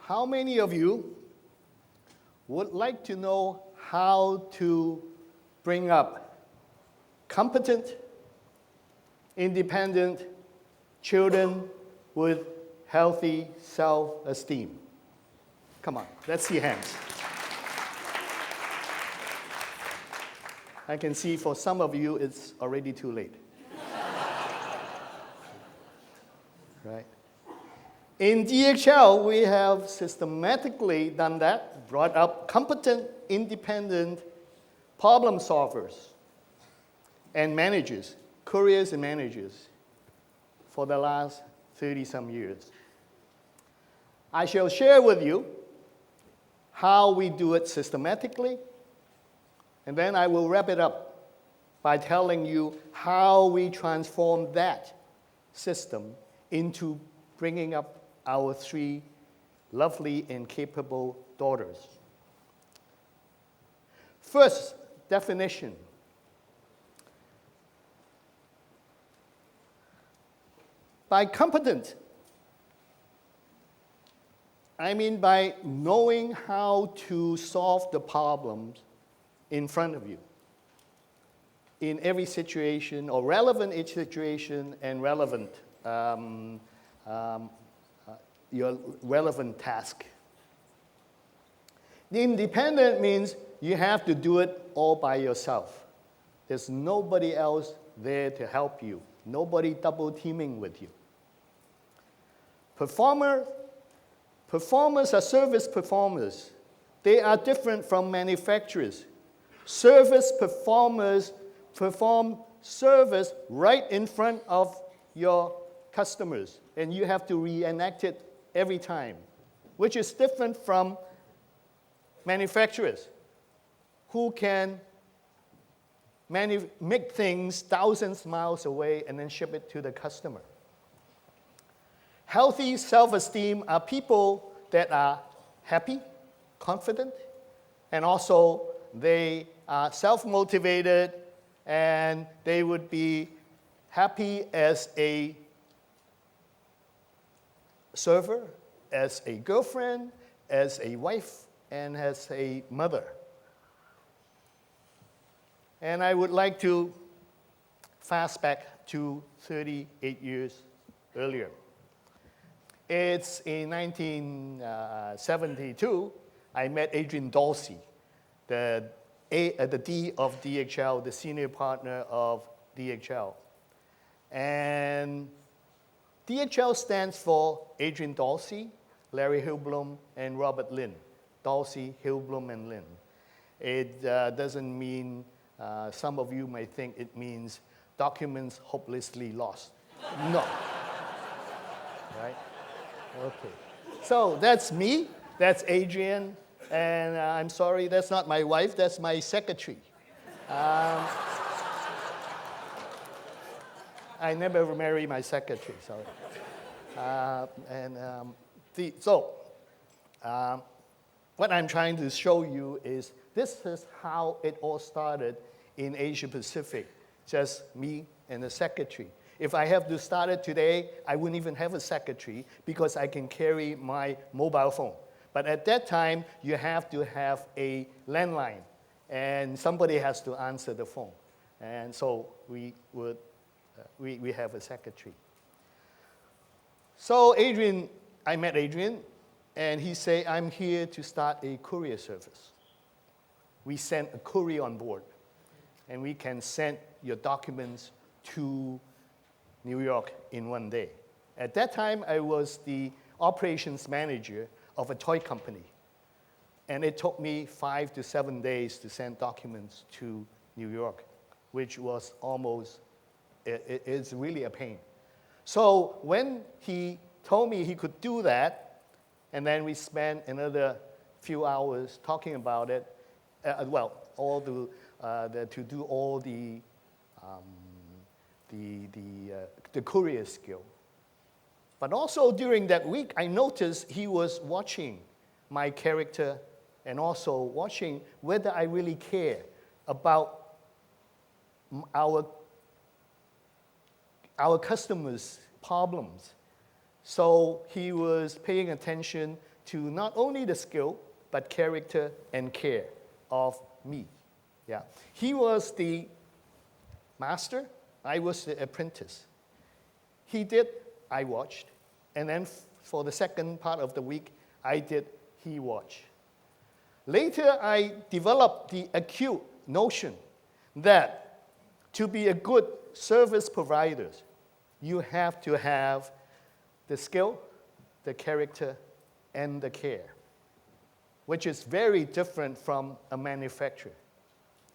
How many of you would like to know how to bring up competent, independent children with healthy self-esteem? Come on, let's see hands. I can see for some of you it's already too late. Right? In DHL, we have systematically done that, brought up competent, independent problem solvers and managers, couriers and managers for the last 30-some years. I shall share with you how we do it systematically, and then I will wrap it up by telling you how we transform that system into bringing up our 3 lovely and capable daughters. First definition. By competent, I mean by knowing how to solve the problems in front of you in every situation, or relevant each situation and relevant your relevant task. The independent means you have to do it all by yourself. There's nobody else there to help you, nobody double teaming with you. Performers are service performers. They are different from manufacturers. Service performers perform service right in front of your customers, and you have to reenact it every time, which is different from manufacturers who can make things thousands of miles away and then ship it to the customer. Healthy self-esteem are people that are happy, confident, and also they are self-motivated, and they would be happy as a server, as a girlfriend, as a wife, and as a mother. And I would like to fast back to 38 years earlier. It's in 1972, I met Adrian Dorsey, the D of DHL, the senior partner of DHL. And DHL stands for Adrian Dorsey, Larry Hillblom, and Robert Lin. Dorsey, Hillblom, and Lin. It doesn't mean, some of you may think it means documents hopelessly lost. No. Right? Okay. So that's me, that's Adrian, and I'm sorry, that's not my wife, that's my secretary. I never marry my secretary, sorry. What I'm trying to show you is this is how it all started in Asia Pacific, just me and the secretary. If I have to start it today, I wouldn't even have a secretary because I can carry my mobile phone. But at that time, you have to have a landline, and somebody has to answer the phone. And so we have a secretary. So I met Adrian, and he said, I'm here to start a courier service. We send a courier on board, and we can send your documents to New York in one day. At that time, I was the operations manager of a toy company, and it took me 5 to 7 days to send documents to New York, which was it's really a pain. So when he told me he could do that, and then we spent another few hours talking about it, to do all the courier skill. But also during that week, I noticed he was watching my character and also watching whether I really care about our customers' problems. So he was paying attention to not only the skill, but character and care of me. Yeah. He was the master, I was the apprentice. He did, I watched. And then for the second part of the week, I did, he watched. Later, I developed the acute notion that to be a good service provider, you have to have the skill, the character, and the care, which is very different from a manufacturer.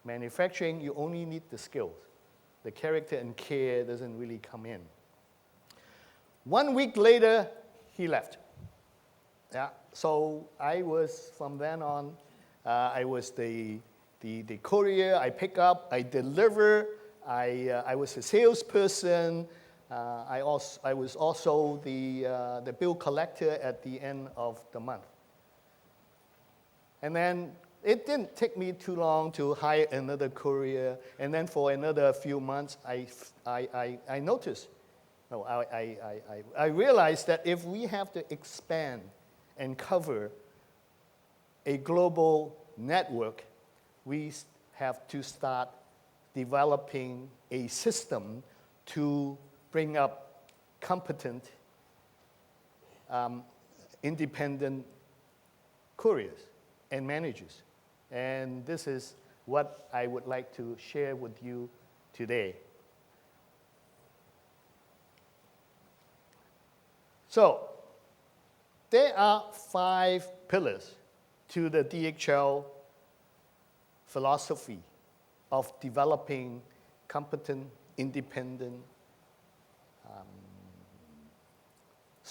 Manufacturing, you only need the skills. The character and care doesn't really come in. 1 week later, he left. Yeah, so I was, from then on, I was the courier. I pick up, I deliver. I was a salesperson. I was also the bill collector at the end of the month. And then it didn't take me too long to hire another courier. And then for another few months, I noticed, no, I realized that if we have to expand and cover a global network, we have to start developing a system to bring up competent, independent couriers and managers. And this is what I would like to share with you today. So, there are 5 pillars to the DHL philosophy of developing competent, independent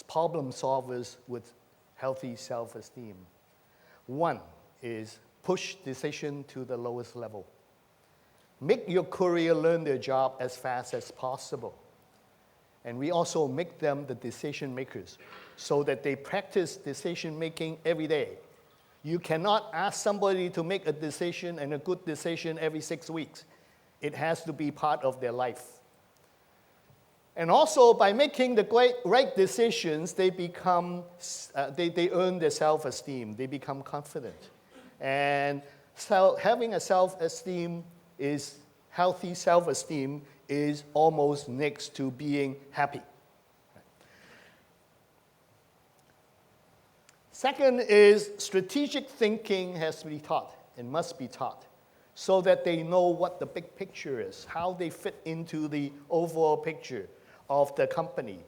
problem solvers with healthy self-esteem. 1 is push decision to the lowest level. Make your courier learn their job as fast as possible. And we also make them the decision makers so that they practice decision making every day. You cannot ask somebody to make a decision and a good decision every 6 weeks. It has to be part of their life. And also, by making the right decisions, they become, they earn their self-esteem. They become confident. And so having a self-esteem is, healthy self-esteem is almost next to being happy. Second is strategic thinking has to be taught and must be taught so that they know what the big picture is, how they fit into the overall picture of the company,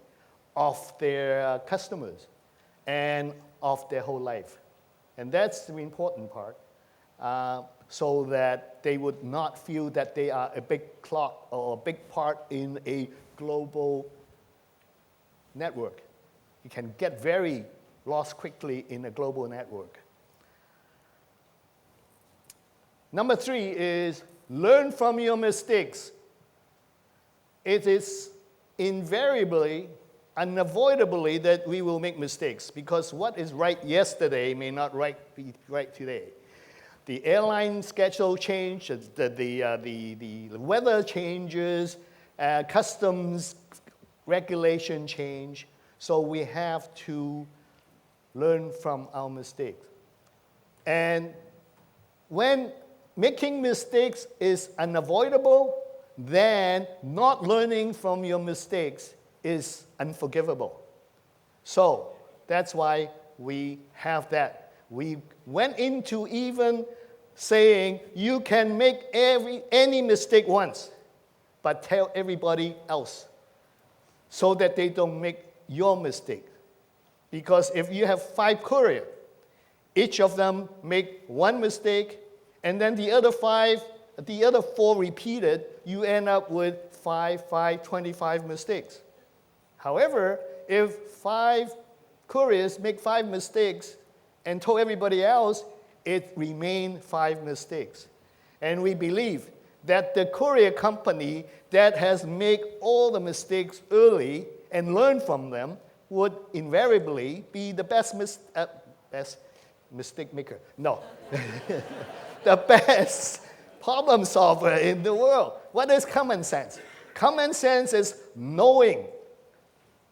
of their customers, and of their whole life. And that's the important part, so that they would not feel that they are a big clog or a big part in a global network. You can get very lost quickly in a global network. Number 3 is learn from your mistakes. It is invariably, unavoidably that we will make mistakes because what is right yesterday may not be right today. The airline schedule change, the weather changes, customs regulation change, so we have to learn from our mistakes. And when making mistakes is unavoidable, then not learning from your mistakes is unforgivable. So that's why we have that. We went into even saying you can make any mistake once, but tell everybody else so that they don't make your mistake. Because if you have 5 couriers, each of them make 1 mistake, and then the other 4 repeated, you end up with 25 mistakes. However, if 5 couriers make 5 mistakes and told everybody else, it remained 5 mistakes. And we believe that the courier company that has made all the mistakes early and learned from them would invariably be the best mistake maker. No. The best problem solver in the world. What is common sense? Common sense is knowing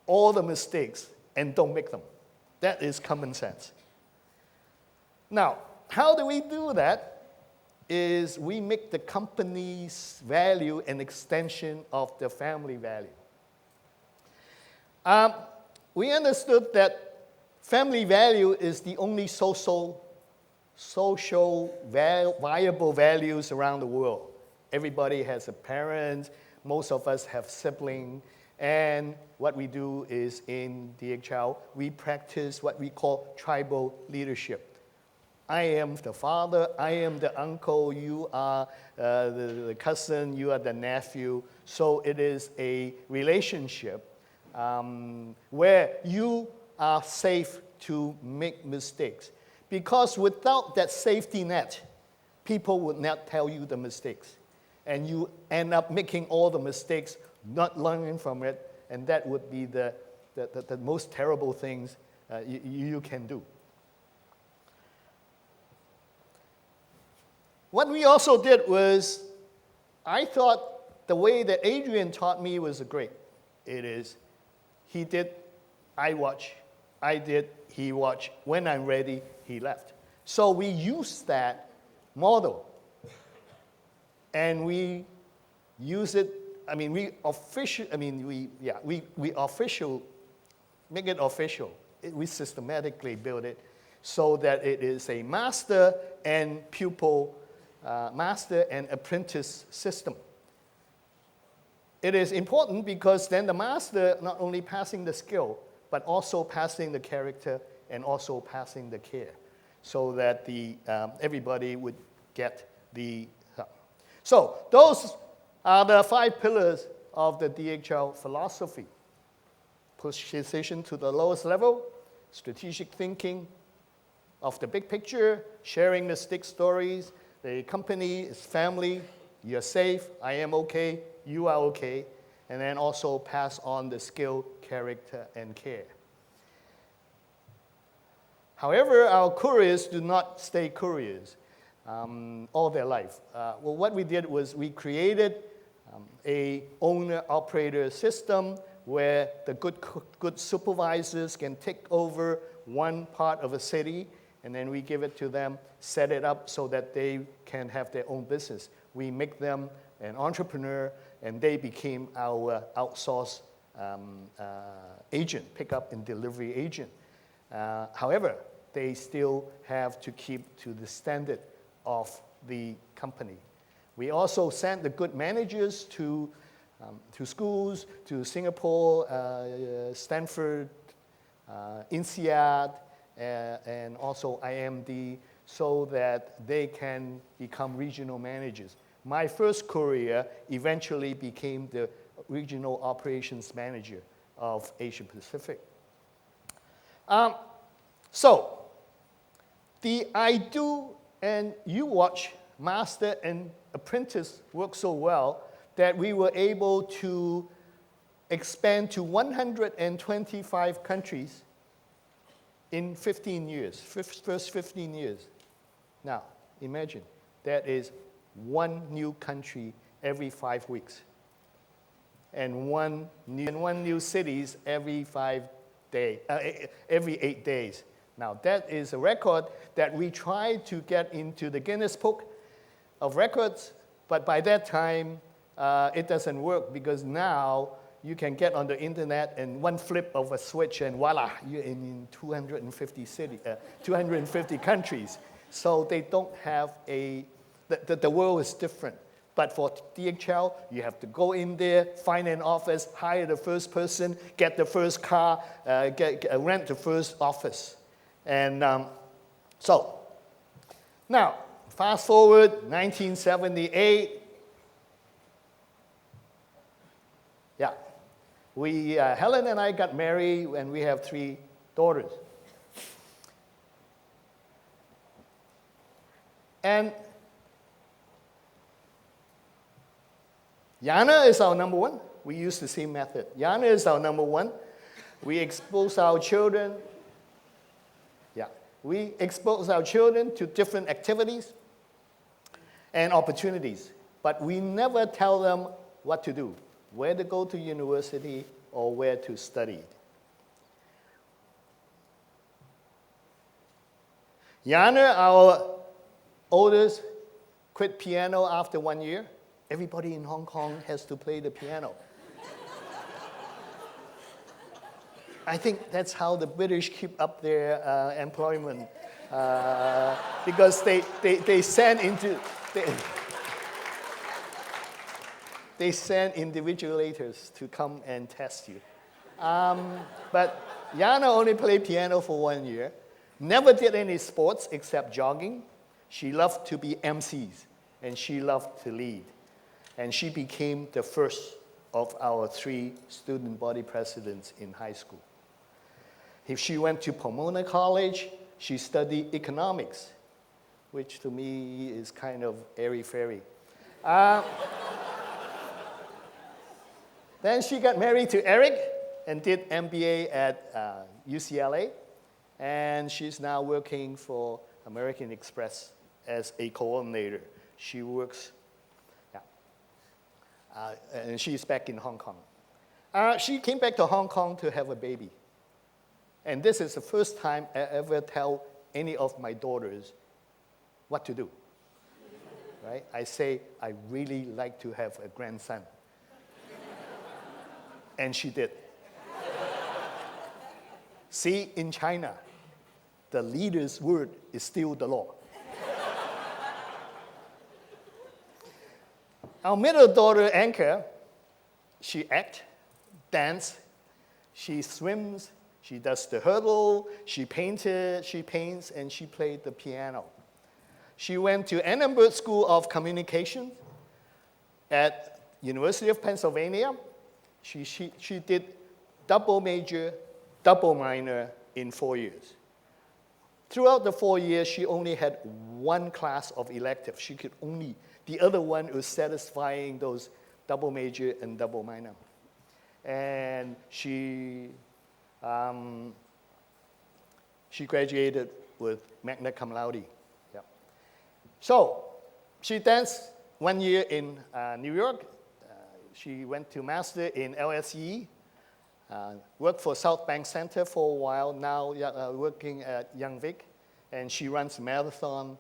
all the mistakes and don't make them. That is common sense. Now, how do we do that? Is we make the company's value an extension of the family value. We understood that family value is the only social viable values around the world. Everybody has a parent, most of us have siblings, and what we do is in TEDx, we practice what we call tribal leadership. I am the father, I am the uncle, you are the cousin, you are the nephew. So it is a relationship where you are safe to make mistakes. Because without that safety net, people would not tell you the mistakes. And you end up making all the mistakes, not learning from it, and that would be the most terrible things you can do. What we also did was, I thought the way that Adrian taught me was great. It is, he did, I watch, I did, he watched. When I'm ready, he left. So we used that model, and we use it. I mean, we make it official. We systematically build it so that it is a master and pupil, master and apprentice system. It is important because then the master not only passing the skill, but also passing the character and also passing the care, so that everybody would get the help. So those are the 5 pillars of the TEDx philosophy. Position to the lowest level, strategic thinking of the big picture, sharing the stick stories, the company is family, you're safe, I am okay, you are okay, and then also pass on the skill, character, and care. However, our couriers do not stay couriers all their life. Well, what we did was we created a owner-operator system where the good supervisors can take over one part of a city, and then we give it to them, set it up so that they can have their own business. We make them an entrepreneur, and they became our outsource agent, pickup and delivery agent. However, they still have to keep to the standard of the company. We also send the good managers to schools, to Singapore, Stanford, INSEAD, and also IMD, so that they can become regional managers. My first courier eventually became the regional operations manager of Asia Pacific. So, the I do and you watch master and apprentice work so well that we were able to expand to 125 countries in 15 years, first 15 years. Now, imagine, that is one new country every 5 weeks, and one new cities every every 8 days. Now, that is a record that we tried to get into the Guinness Book of Records, but by that time, it doesn't work, because now you can get on the internet and one flip of a switch and voila, you're in 250 countries. So they don't have the world is different. But for TEDx, you have to go in there, find an office, hire the first person, get the first car, rent the first office. And so, now, fast forward, 1978. Yeah, Helen and I got married, and we have 3 daughters. And Yana is our number 1. We use the same method. Yana is our number 1. We expose our children. Yeah, we expose our children to different activities and opportunities, but we never tell them what to do, where to go to university or where to study. Yana, our oldest, quit piano after 1 year. Everybody in Hong Kong has to play the piano. I think that's how the British keep up their employment, because they send individuators to come and test you. But Yana only played piano for 1 year, never did any sports except jogging. She loved to be MCs, and she loved to lead. And she became the first of our 3 student body presidents in high school. If she went to Pomona College, she studied economics, which to me is kind of airy-fairy. Then she got married to Eric and did MBA at UCLA, and she's now working for American Express as a coordinator. She works, and she's back in Hong Kong. She came back to Hong Kong to have a baby. And this is the first time I ever tell any of my daughters what to do. Right? I say, I really like to have a grandson. And she did. See, in China, the leader's word is still the law. Our middle daughter, Anka, she acts, dances, she swims, she does the hurdle, she paints, and she played the piano. She went to Annenberg School of Communication at University of Pennsylvania. She did double major, double minor in 4 years. Throughout the 4 years, she only had 1 class of elective. The other one was satisfying those double major and double minor. And she graduated with magna cum laude. Yeah. So she danced 1 year in New York. She went to master in LSE, worked for South Bank Center for a while, now working at Young Vic, and she runs marathon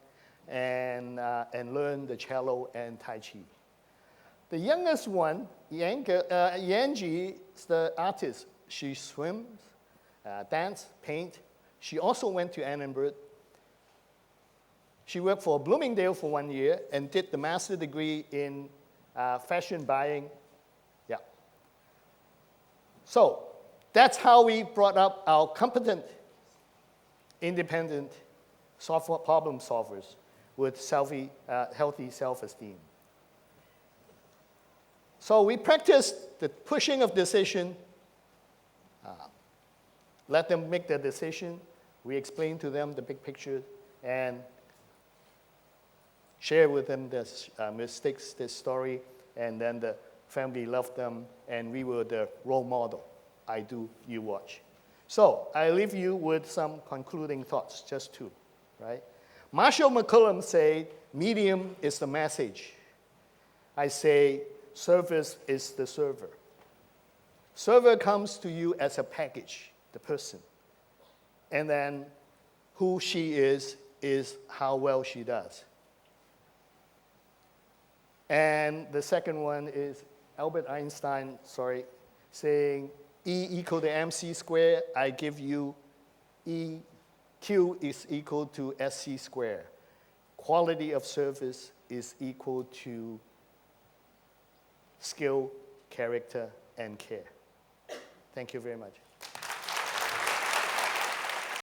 and learned the cello and Tai Chi. The youngest one, Yanji, is the artist. She swims, dance, paint. She also went to Annenberg. She worked for Bloomingdale for 1 year and did the master's degree in fashion buying. Yeah. So that's how we brought up our competent, independent problem solvers with healthy self-esteem. So we practiced the pushing of decision, let them make their decision. We explain to them the big picture and share with them the mistakes, the story, and then the family loved them, and we were the role model. I do, you watch. So I leave you with some concluding thoughts, just 2, right? Marshall McLuhan said, medium is the message. I say, service is the server. Server comes to you as a package, the person. And then who she is how well she does. And the second one is Albert Einstein, saying E equal to mc squared. I give you E, Q is equal to SC squared. Quality of service is equal to skill, character, and care. Thank you very much.